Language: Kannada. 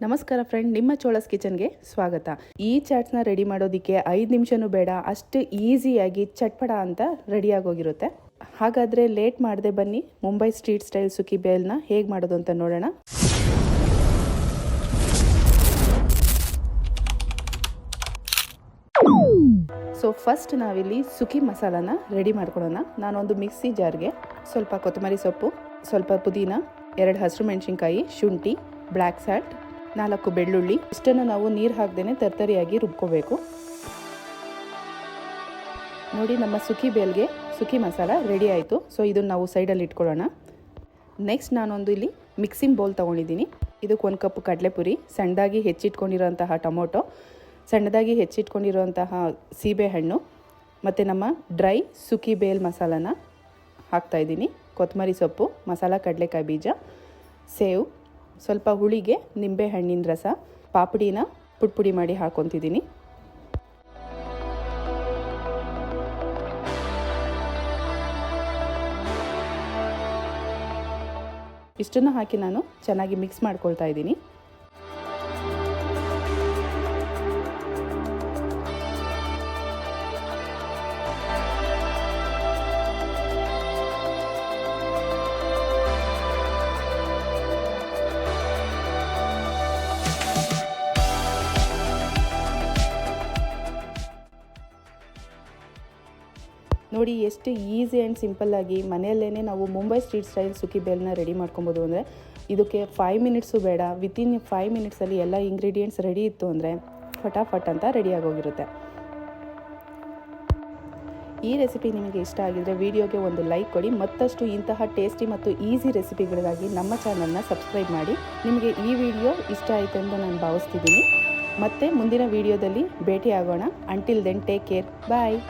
ನಮಸ್ಕಾರ ಫ್ರೆಂಡ್, ನಿಮ್ಮ ಚೋಳಸ್ ಕಿಚನ್ಗೆ ಸ್ವಾಗತ. ಈ ಚಾಟ್ಸ್ನ ರೆಡಿ ಮಾಡೋದಕ್ಕೆ 5 ನಿಮಿಷನೂ ಬೇಡ, ಅಷ್ಟು ಈಸಿಯಾಗಿ ಚಟ್ಪಟ ಅಂತ ರೆಡಿಯಾಗೋಗಿರುತ್ತೆ. ಹಾಗಾದರೆ ಲೇಟ್ ಮಾಡದೆ ಬನ್ನಿ, ಮುಂಬೈ ಸ್ಟ್ರೀಟ್ ಸ್ಟೈಲ್ ಸುಕ್ಕಿ ಬೇಲ್ನ ಹೇಗೆ ಮಾಡೋದು ಅಂತ ನೋಡೋಣ. ಸೊ ಫಸ್ಟ್ ನಾವಿಲ್ಲಿ ಸುಕ್ಕಿ ಮಸಾಲಾನ ರೆಡಿ ಮಾಡ್ಕೊಳ್ಳೋಣ. ನಾನೊಂದು ಮಿಕ್ಸಿ ಜಾರ್ಗೆ ಸ್ವಲ್ಪ ಕೊತ್ತಂಬರಿ ಸೊಪ್ಪು, ಸ್ವಲ್ಪ ಪುದೀನ, 2 ಹಸಿರು ಮೆಣಸಿನ್ಕಾಯಿ, ಶುಂಠಿ, ಬ್ಲ್ಯಾಕ್ ಸಾಲ್ಟ್, 4 ಬೆಳ್ಳುಳ್ಳಿ, ಇಷ್ಟನ್ನು ನಾವು ನೀರು ಹಾಕ್ದೇನೆ ತರ್ತರಿಯಾಗಿ ರುಬ್ಕೋಬೇಕು. ನೋಡಿ, ನಮ್ಮ ಸುಕ್ಕಿ ಬೇಲ್ಗೆ ಸುಕ್ಕಿ ಮಸಾಲ ರೆಡಿ ಆಯಿತು. ಸೊ ಇದನ್ನು ನಾವು ಸೈಡಲ್ಲಿ ಇಟ್ಕೊಳ್ಳೋಣ. ನೆಕ್ಸ್ಟ್ ನಾನೊಂದು ಇಲ್ಲಿ ಮಿಕ್ಸಿಂಗ್ ಬೌಲ್ ತೊಗೊಂಡಿದ್ದೀನಿ. ಇದಕ್ಕೆ 1 ಕಪ್ ಕಡಲೆಪುರಿ, ಸಣ್ಣದಾಗಿ ಹೆಚ್ಚಿಟ್ಕೊಂಡಿರೋಂತಹ ಟೊಮೊಟೊ, ಸಣ್ಣದಾಗಿ ಹೆಚ್ಚಿಟ್ಕೊಂಡಿರೋಂತಹ ಸೀಬೆಹಣ್ಣು ಮತ್ತು ನಮ್ಮ ಡ್ರೈ ಸುಕ್ಕಿ ಬೇಲ್ ಮಸಾಲಾನ ಹಾಕ್ತಾಯಿದ್ದೀನಿ. ಕೊತ್ತಂಬರಿ ಸೊಪ್ಪು, ಮಸಾಲ ಕಡಲೆಕಾಯಿ ಬೀಜ, ಸೇವು, ಸ್ವಲ್ಪ ಹುಳಿಗೆ ನಿಂಬೆ ಹಣ್ಣಿನ ರಸ, ಪಾಪಡಿನ ಪುಡಿ ಮಾಡಿ ಹಾಕ್ಕೊತಿದ್ದೀನಿ. ಇಷ್ಟನ್ನು ಹಾಕಿ ನಾನು ಚೆನ್ನಾಗಿ ಮಿಕ್ಸ್ ಮಾಡ್ಕೊಳ್ತಾ ಇದ್ದೀನಿ. ನೋಡಿ, ಎಷ್ಟು ಈಸಿ ಆ್ಯಂಡ್ ಸಿಂಪಲ್ಲಾಗಿ ಮನೆಯಲ್ಲೇ ನಾವು ಮುಂಬೈ ಸ್ಟ್ರೀಟ್ ಸ್ಟೈಲ್ ಸುಕ್ಕಿ ಬೇಲ್ನ ರೆಡಿ ಮಾಡ್ಕೊಬೋದು. ಅಂದರೆ ಇದಕ್ಕೆ 5 ಮಿನಿಟ್ಸು ಬೇಡ, ವಿತಿನ್ 5 ಮಿನಿಟ್ಸಲ್ಲಿ ಎಲ್ಲ ಇಂಗ್ರೀಡಿಯೆಂಟ್ಸ್ ರೆಡಿ ಇತ್ತು ಅಂದರೆ ಫಟಾಫಟ್ ಅಂತ ರೆಡಿಯಾಗೋಗಿರುತ್ತೆ. ಈ ರೆಸಿಪಿ ನಿಮಗೆ ಇಷ್ಟ ಆಗಿದರೆ ವಿಡಿಯೋಗೆ ಒಂದು ಲೈಕ್ ಕೊಡಿ. ಮತ್ತಷ್ಟು ಇಂತಹ ಟೇಸ್ಟಿ ಮತ್ತು ಈಸಿ ರೆಸಿಪಿಗಳಿಗಾಗಿ ನಮ್ಮ ಚಾನಲ್ನ ಸಬ್ಸ್ಕ್ರೈಬ್ ಮಾಡಿ. ನಿಮಗೆ ಈ ವಿಡಿಯೋ ಇಷ್ಟ ಆಯಿತು ಎಂದು ನಾನು ಭಾವಿಸ್ತಿದ್ದೀನಿ. ಮತ್ತೆ ಮುಂದಿನ ವಿಡಿಯೋದಲ್ಲಿ ಭೇಟಿ ಆಗೋಣ. ಅಂಟಿಲ್ ದೆನ್ ಟೇಕ್ ಕೇರ್, ಬಾಯ್.